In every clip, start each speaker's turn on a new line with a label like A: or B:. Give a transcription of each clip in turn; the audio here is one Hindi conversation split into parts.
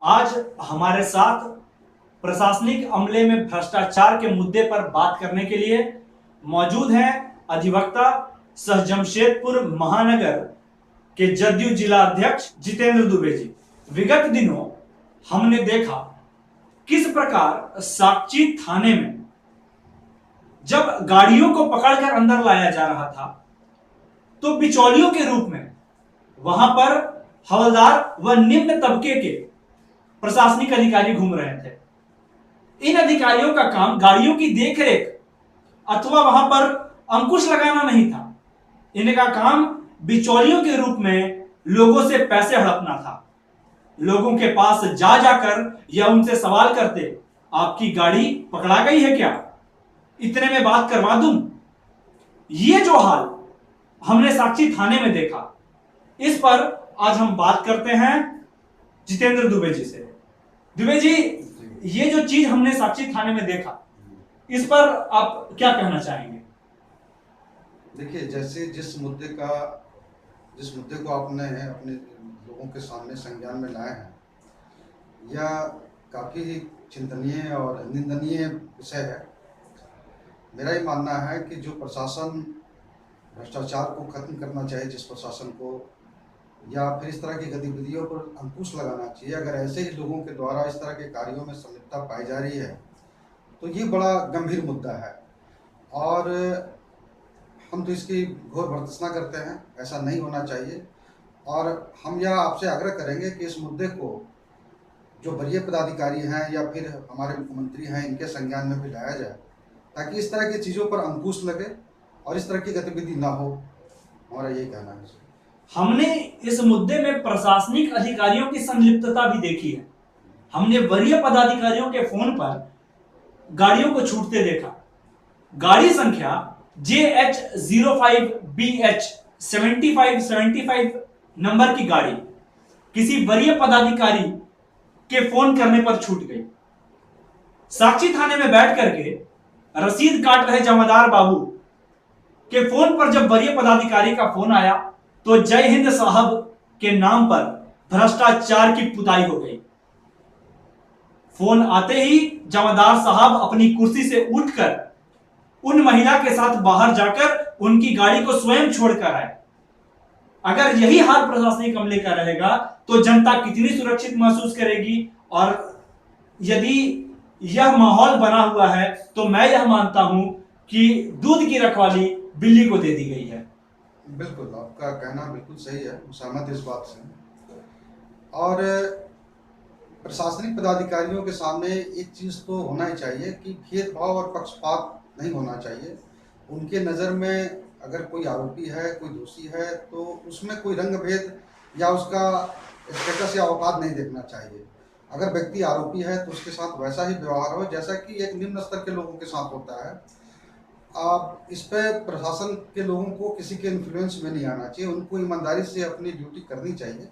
A: आज हमारे साथ प्रशासनिक अमले में भ्रष्टाचार के मुद्दे पर बात करने के लिए मौजूद हैं अधिवक्ता सह जमशेदपुर महानगर के जदयू जिला अध्यक्ष जितेंद्र दुबे जी। विगत दिनों हमने देखा किस प्रकार साकची थाने में जब गाड़ियों को पकड़कर अंदर लाया जा रहा था तो बिचौलियों के रूप में वहां पर हवलदार व निम्न तबके के प्रशासनिक अधिकारी घूम रहे थे। इन अधिकारियों का काम गाड़ियों की देखरेख अथवा वहां पर अंकुश लगाना नहीं था। इनका काम बिचौलियों के रूप में लोगों से पैसे हड़पना था। लोगों के पास जा जाकर या उनसे सवाल करते, आपकी गाड़ी पकड़ा गई है क्या, इतने में बात करवा दूं। ये जो हाल हमने साकची थाने में देखा, इस पर आज हम बात करते हैं जितेंद्र दुबे जी से। दुबे जी, ये जो चीज हमने साकची थाने में देखा, इस पर आप क्या कहना चाहेंगे?
B: देखिए, जैसे जिस मुद्दे को आपने अपने लोगों के सामने संज्ञान में लाए हैं, यह काफ़ी चिंतनीय और निंदनीय विषय है। मेरा ये मानना है कि जो प्रशासन भ्रष्टाचार को खत्म करना चाहिए, जिस प्रशासन को, या फिर इस तरह की गतिविधियों पर अंकुश लगाना चाहिए, अगर ऐसे ही लोगों के द्वारा इस तरह के कार्यों में संलिप्तता पाई जा रही है तो ये बड़ा गंभीर मुद्दा है और हम तो इसकी घोर भर्त्सना करते हैं। ऐसा नहीं होना चाहिए और हम यह आपसे आग्रह करेंगे कि इस मुद्दे को जो वरीय पदाधिकारी हैं या फिर हमारे मुख्यमंत्री हैं, इनके संज्ञान में भी लाया जाए ताकि इस तरह की चीज़ों पर अंकुश लगे और इस तरह की गतिविधि ना हो। हमारा यही कहना है।
A: हमने इस मुद्दे में प्रशासनिक अधिकारियों की संलिप्तता भी देखी है। हमने वरीय पदाधिकारियों के फोन पर गाड़ियों को छूटते देखा। गाड़ी संख्या JH05BH 7575 नंबर की गाड़ी किसी वरीय पदाधिकारी के फोन करने पर छूट गई। साकची थाने में बैठ करके रसीद काट रहे जमादार बाबू के फोन पर जब वरीय पदाधिकारी का फोन आया तो जय हिंद साहब के नाम पर भ्रष्टाचार की पुताई हो गई। फोन आते ही जमादार साहब अपनी कुर्सी से उठकर उन महिला के साथ बाहर जाकर उनकी गाड़ी को स्वयं छोड़कर आए। अगर यही हाल प्रशासनिक अमले का रहेगा तो जनता कितनी सुरक्षित महसूस करेगी। और यदि यह माहौल बना हुआ है तो मैं यह मानता हूं कि दूध की रखवाली बिल्ली को दे दी गई है।
B: बिल्कुल, आपका कहना बिल्कुल सही है, सहमत इस बात से। और प्रशासनिक पदाधिकारियों के सामने एक चीज़ तो होना ही चाहिए कि भेदभाव और पक्षपात नहीं होना चाहिए। उनके नज़र में अगर कोई आरोपी है, कोई दोषी है, तो उसमें कोई रंग भेद या उसका स्टेटस या औकात नहीं देखना चाहिए। अगर व्यक्ति आरोपी है तो उसके साथ वैसा ही व्यवहार हो जैसा कि एक निम्न स्तर के लोगों के साथ होता है। आप इस पे प्रशासन के लोगों को किसी के इन्फ्लुएंस में नहीं आना चाहिए, उनको ईमानदारी से अपनी ड्यूटी करनी चाहिए।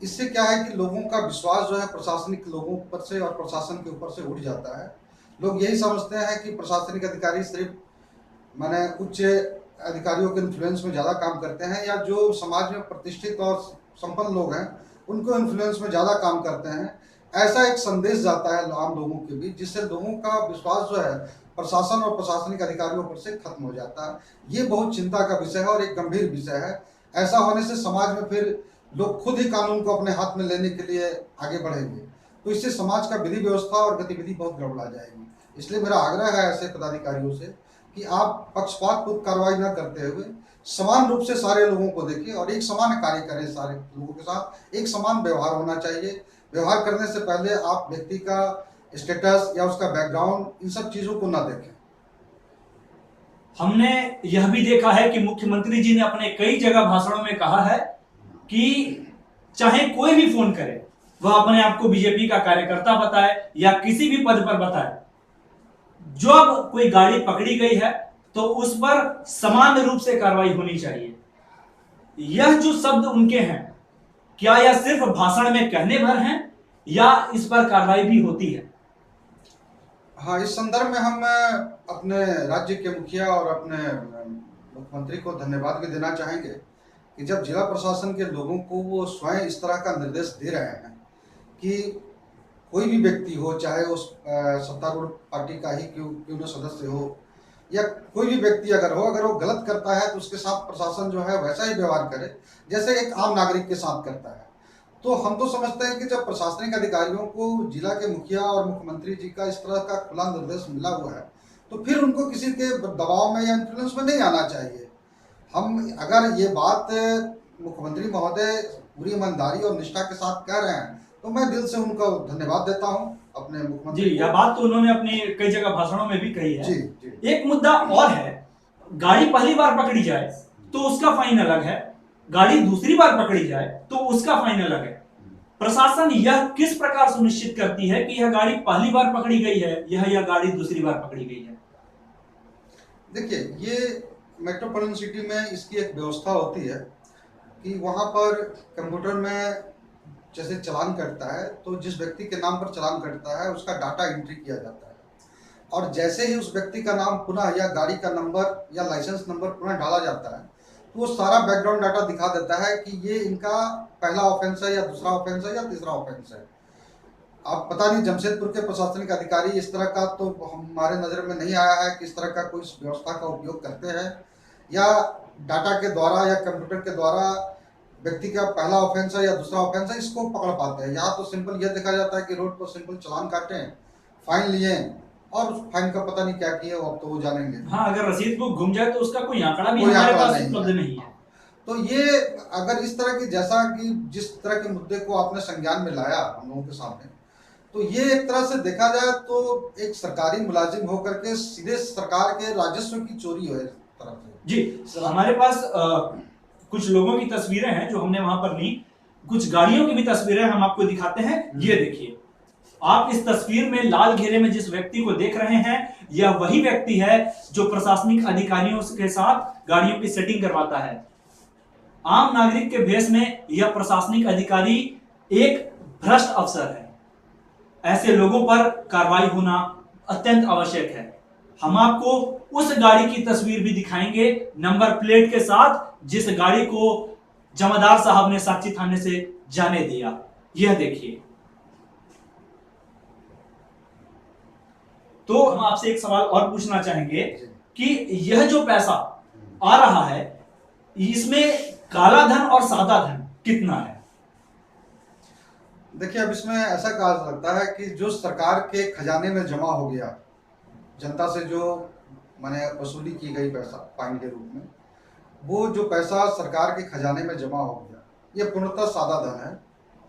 B: इससे क्या है कि लोगों का विश्वास जो है प्रशासनिक लोगों पर से और प्रशासन के ऊपर से उठ जाता है। लोग यही समझते हैं कि प्रशासनिक अधिकारी सिर्फ माने उच्च अधिकारियों के इन्फ्लुएंस में ज़्यादा काम करते हैं, या जो समाज में प्रतिष्ठित और संपन्न लोग हैं उनको इन्फ्लुएंस में ज़्यादा काम करते हैं। ऐसा एक संदेश जाता है आम लोगों के बीच, जिससे लोगों का विश्वास जो है प्रशासन और प्रशासनिक अधिकारियों पर से खत्म हो जाता है। ये बहुत चिंता का विषय है और एक गंभीर विषय है। ऐसा होने से समाज में फिर लोग खुद ही कानून को अपने हाथ में लेने के लिए आगे बढ़ेंगे, तो इससे समाज का विधि व्यवस्था और गतिविधि बहुत गड़बड़ा जाएगी। इसलिए मेरा आग्रह है ऐसे पदाधिकारियों से कि आप पक्षपातपूर्ण कार्रवाई न करते हुए समान रूप से सारे लोगों को देखें और एक समान कार्य करें। सारे लोगों के साथ एक समान व्यवहार होना चाहिए। व्यवहार करने से पहले आप व्यक्ति का स्टेटस या उसका बैकग्राउंड, इन सब चीज़ों को ना देखें।
A: हमने यह भी देखा है कि मुख्यमंत्री जी ने अपने कई जगह भाषणों में कहा है कि चाहे कोई भी फोन करे वह अपने आप को बीजेपी का कार्यकर्ता बताए या किसी भी पद पर बताए, जब कोई गाड़ी पकड़ी गई है तो उस पर समान रूप से कार्रवाई होनी चाहिए। यह जो शब्द उनके हैं, क्या यह सिर्फ भाषण में कहने भर हैं या इस पर कार्रवाई भी होती है?
B: हाँ, इस संदर्भ में हम अपने राज्य के मुखिया और अपने मुख्यमंत्री को धन्यवाद भी देना चाहेंगे कि जब जिला प्रशासन के लोगों को वो स्वयं इस तरह का निर्देश दे रहे हैं कि कोई भी व्यक्ति हो, चाहे उस सत्तारूढ़ पार्टी का ही क्यों क्यों न सदस्य हो, या कोई भी व्यक्ति अगर हो, अगर वो गलत करता है तो उसके साथ प्रशासन जो है वैसा ही व्यवहार करे जैसे एक आम नागरिक के साथ करता है। तो हम तो समझते हैं कि जब प्रशासनिक अधिकारियों को जिला के मुखिया और मुख्यमंत्री जी का इस तरह का खुला निर्देश मिला हुआ है, तो फिर उनको किसी के दबाव में या इन्फ्लुएंस में नहीं आना चाहिए। हम अगर ये बात मुख्यमंत्री महोदय पूरी ईमानदारी और निष्ठा के साथ कह रहे हैं, तो मैं दिल से उनको धन्यवाद देता हूं अपने
A: जी,
B: मुख्यमंत्री
A: यह
B: को।
A: बात तो उन्होंने अपनी कई जगह भाषणों में भी कही है।
B: जी जी
A: एक मुद्दा और है, गाड़ी पहली बार पकड़ी जाए तो उसका फाइन अलग है, गाड़ी दूसरी बार पकड़ी जाए तो उसका फाइन अलग है। प्रशासन यह किस प्रकार सुनिश्चित करती है कि यह गाड़ी पहली बार पकड़ी गई है, यह गाड़ी दूसरी बार पकड़ी गई है?
B: देखिए, ये मेट्रोपॉलिटन सिटी में इसकी एक व्यवस्था होती है कि वहाँ पर कंप्यूटर में जैसे चालान कटता है, तो जिस व्यक्ति के नाम पर चालान कटता है उसका डाटा एंट्री किया जाता है, और जैसे ही उस व्यक्ति का नाम पुनः या गाड़ी का नंबर या लाइसेंस नंबर पुनः डाला जाता है, तो वो सारा बैकग्राउंड डाटा दिखा देता है कि ये इनका पहला ऑफेंस है या दूसरा ऑफेंस है या तीसरा ऑफेंस है। अब पता नहीं जमशेदपुर के प्रशासनिक अधिकारी इस तरह का तो हमारे नज़र में नहीं आया है कि इस तरह का कोई व्यवस्था का उपयोग करते हैं, या डाटा के द्वारा या कंप्यूटर के द्वारा व्यक्ति का पहला ऑफेंस है या दूसरा ऑफेंस है इसको पकड़ पाते हैं। यहाँ तो सिंपल ये देखा जाता है कि रोड पर सिंपल चालान काटे, फाइन लिए, और उस फाइन का पता नहीं क्या किया, अब तो वो जानेंगे।
A: हाँ, अगर रसीद बुक घूम जाए तो उसका कोई आंकड़ा भी
B: कोई
A: हमारे
B: आंकड़ा
A: पास
B: नहीं
A: उपलब्ध
B: है।
A: नहीं है।
B: तो ये अगर इस तरह की, जैसा कि जिस तरह के मुद्दे को आपने संज्ञान में लाया हम लोगों के सामने, तो ये एक तरह से देखा जाए तो एक सरकारी मुलाजिम होकर के सीधे सरकार के राजस्व की चोरी है इस तरह से।
A: जी, हमारे पास कुछ लोगों की तस्वीरें हैं जो हमने वहां पर ली, कुछ गाड़ियों की भी तस्वीरें हम आपको दिखाते हैं। ये देखिए, आप इस तस्वीर में लाल घेरे में जिस व्यक्ति को देख रहे हैं, यह वही व्यक्ति है जो प्रशासनिक अधिकारियों के साथ गाड़ियों की सेटिंग करवाता है। आम नागरिक के भेष में यह प्रशासनिक अधिकारी एक भ्रष्ट अफसर है। ऐसे लोगों पर कार्रवाई होना अत्यंत आवश्यक है। हम आपको उस गाड़ी की तस्वीर भी दिखाएंगे नंबर प्लेट के साथ, जिस गाड़ी को जमादार साहब ने साक्षी थाने से जाने दिया। यह देखिए। तो हम आपसे एक सवाल और पूछना चाहेंगे कि यह जो पैसा आ रहा है, इसमें काला धन और सादा धन कितना है?
B: देखिए, अब इसमें ऐसा कहा जा सकता है कि जो सरकार के खजाने में जमा हो गया, जनता से जो माने वसूली की गई पैसा फाइन के रूप में, वो जो पैसा सरकार के खजाने में जमा हो गया, ये पूर्णतः सादा धन है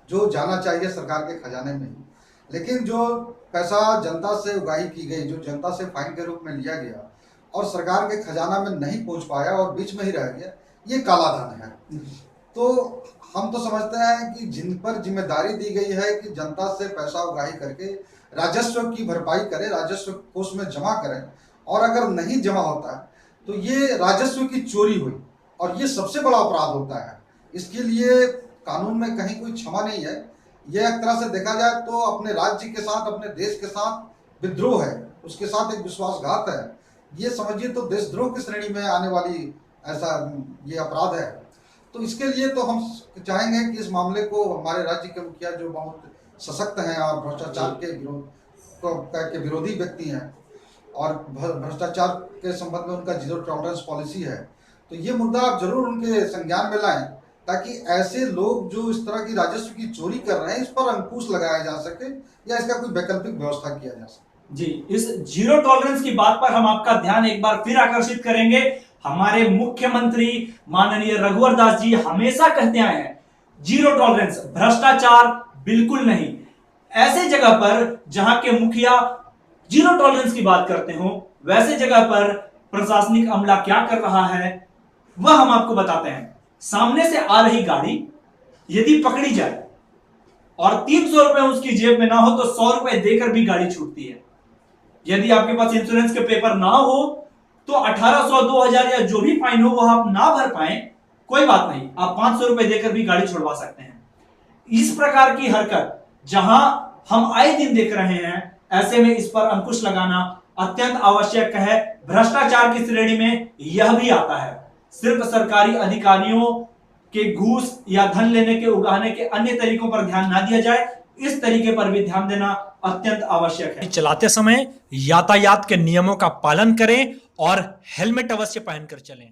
B: जो जाना चाहिए सरकार के खजाने में ही। लेकिन जो पैसा जनता से उगाही की गई, जो जनता से फाइन के रूप में लिया गया और सरकार के खजाना में नहीं पहुंच पाया और बीच में ही रह गया, ये काला धन है। तो हम तो समझते हैं कि जिन पर जिम्मेदारी दी गई है कि जनता से पैसा उगाही करके राजस्व की भरपाई करें, राजस्व कोष में जमा करें, और अगर नहीं जमा होता है तो ये राजस्व की चोरी हुई, और ये सबसे बड़ा अपराध होता है। इसके लिए कानून में कहीं कोई क्षमा नहीं है। यह एक तरह से देखा जाए तो अपने राज्य के साथ, अपने देश के साथ विद्रोह है, उसके साथ एक विश्वासघात है। ये समझिए तो देशद्रोह की श्रेणी में आने वाली ऐसा ये अपराध है। तो इसके लिए तो हम चाहेंगे कि इस मामले को हमारे राज्य के मुखिया जो बहुत सशक्त हैं और भ्रष्टाचार के विरोधी व्यक्ति हैं, और भ्रष्टाचार के संबंध में उनका जीरो टॉलरेंस पॉलिसी है, तो ये मुद्दा आप जरूर उनके संज्ञान में लाएं, ताकि ऐसे लोग जो इस तरह की राजस्व की चोरी कर रहे हैं इस पर अंकुश लगाया जा सके, या इसका कोई वैकल्पिक व्यवस्था किया जा सके।
A: जी, इस जीरो टॉलरेंस की बात पर हम आपका ध्यान एक बार फिर आकर्षित करेंगे। हमारे मुख्यमंत्री माननीय रघुवर दास जी हमेशा कहते आए हैं, जीरो टॉलरेंस, भ्रष्टाचार बिल्कुल नहीं। ऐसे जगह पर जहां के मुखिया जीरो टॉलरेंस की बात करते हो, वैसे जगह पर प्रशासनिक अमला क्या कर रहा है वह हम आपको बताते हैं। सामने से आ रही गाड़ी यदि पकड़ी जाए और 300 रुपए उसकी जेब में ना हो तो 100 रुपए देकर भी गाड़ी छूटती है। यदि आपके पास इंश्योरेंस के पेपर ना हो तो 1800, 2000 या जो भी फाइन हो वह आप ना भर पाए, कोई बात नहीं, आप 500 रुपए देकर भी गाड़ी छुड़वा सकते हैं। इस प्रकार की हरकत जहां हम आए दिन देख रहे हैं, ऐसे में इस पर अंकुश लगाना अत्यंत आवश्यक है। भ्रष्टाचार की श्रेणी में यह भी आता है। सिर्फ सरकारी अधिकारियों के घूस या धन लेने के, उगाने के अन्य तरीकों पर ध्यान ना दिया जाए, इस तरीके पर भी ध्यान देना अत्यंत आवश्यक है। चलाते समय यातायात के नियमों का पालन करें और हेलमेट अवश्य पहनकर चलें।